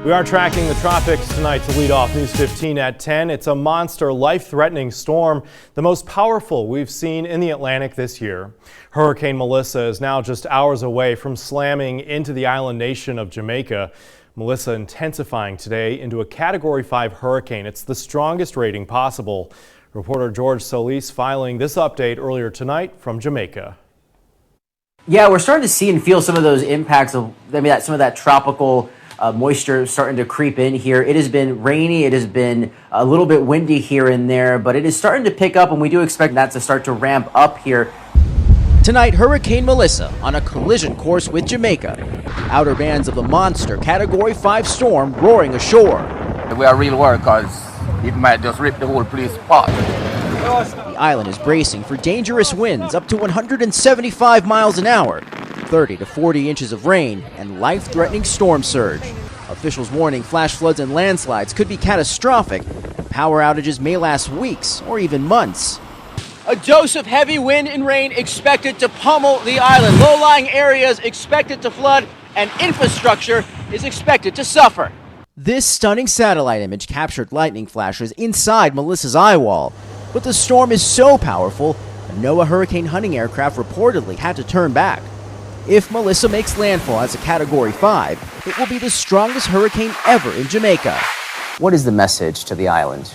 We are tracking the tropics tonight to lead off News 15 at 10. It's a monster, life-threatening storm, the most powerful we've seen in the Atlantic this year. Hurricane Melissa is now just hours away from slamming into the island nation of Jamaica. Melissa intensifying today into a Category 5 hurricane. It's the strongest rating possible. Reporter George Solis filing this update earlier tonight from Jamaica. Yeah, we're starting to see and feel some of those impacts of some of that tropical moisture starting to creep in here. It has been rainy. It has been a little bit windy here and there, but it is starting to pick up, and we do expect that to start to ramp up here. Tonight, Hurricane Melissa on a collision course with Jamaica. Outer bands of the monster Category 5 storm roaring ashore. We are real worried because it might just rip the whole place apart. The island is bracing for dangerous winds up to 175 miles an hour, 30 to 40 inches of rain, and life-threatening storm surge. Officials warning flash floods and landslides could be catastrophic, and power outages may last weeks or even months. A dose of heavy wind and rain expected to pummel the island. Low-lying areas expected to flood, and infrastructure is expected to suffer. This stunning satellite image captured lightning flashes inside Melissa's eye wall. But the storm is so powerful, a NOAA hurricane hunting aircraft reportedly had to turn back. If Melissa makes landfall as a Category 5, it will be the strongest hurricane ever in Jamaica. What is the message to the island?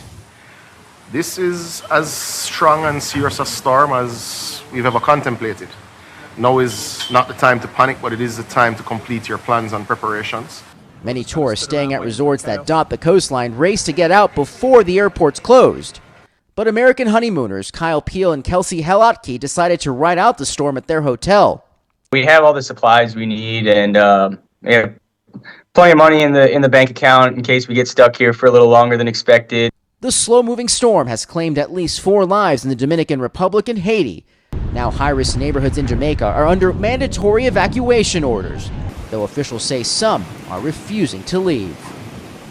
This is as strong and serious a storm as we've ever contemplated. Now is not the time to panic, but it is the time to complete your plans and preparations. Many tourists staying at resorts that dot the coastline race to get out before the airports closed. But American honeymooners Kyle Peel and Kelsey Helotke decided to ride out the storm at their hotel. We have all the supplies we need, and we have plenty of money in the bank account in case we get stuck here for a little longer than expected. The slow-moving storm has claimed at least 4 lives in the Dominican Republic and Haiti. Now high-risk neighborhoods in Jamaica are under mandatory evacuation orders, though officials say some are refusing to leave.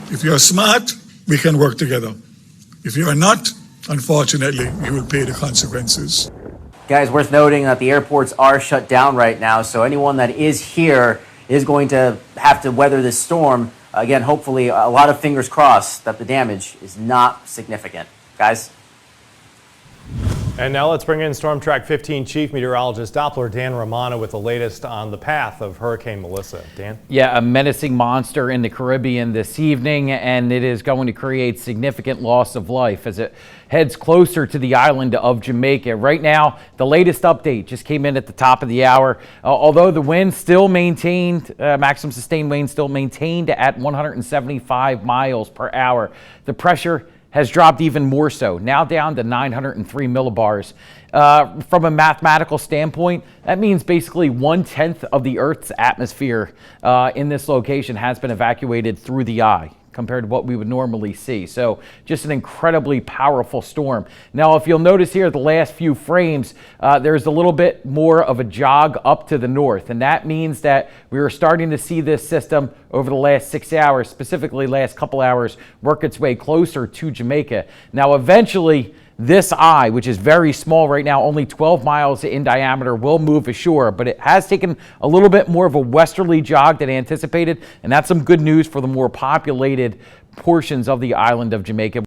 If you're smart, we can work together. If you are not, unfortunately, you will pay the consequences. Guys, worth noting that the airports are shut down right now, so anyone that is here is going to have to weather this storm. Again, hopefully, a lot of fingers crossed that the damage is not significant. Guys? And now let's bring in Storm Track 15 Chief Meteorologist Doppler Dan Romano with the latest on the path of Hurricane Melissa. Dan? Yeah, a menacing monster in the Caribbean this evening, and it is going to create significant loss of life as it heads closer to the island of Jamaica. Right now, the latest update just came in at the top of the hour. Although the wind still maintained, maximum sustained wind still maintained at 175 miles per hour. The pressure has dropped even more so, now down to 903 millibars. From a mathematical standpoint, that means basically 1/10 of the Earth's atmosphere in this location has been evacuated through the eye compared to what we would normally see. So just an incredibly powerful storm. Now, if you'll notice here, the last few frames, there's a little bit more of a jog up to the north. And that means that we are starting to see this system over the last 6 hours, specifically last couple hours, work its way closer to Jamaica. Now, eventually, this eye, which is very small right now, only 12 miles in diameter, will move ashore, but it has taken a little bit more of a westerly jog than anticipated, and that's some good news for the more populated portions of the island of Jamaica.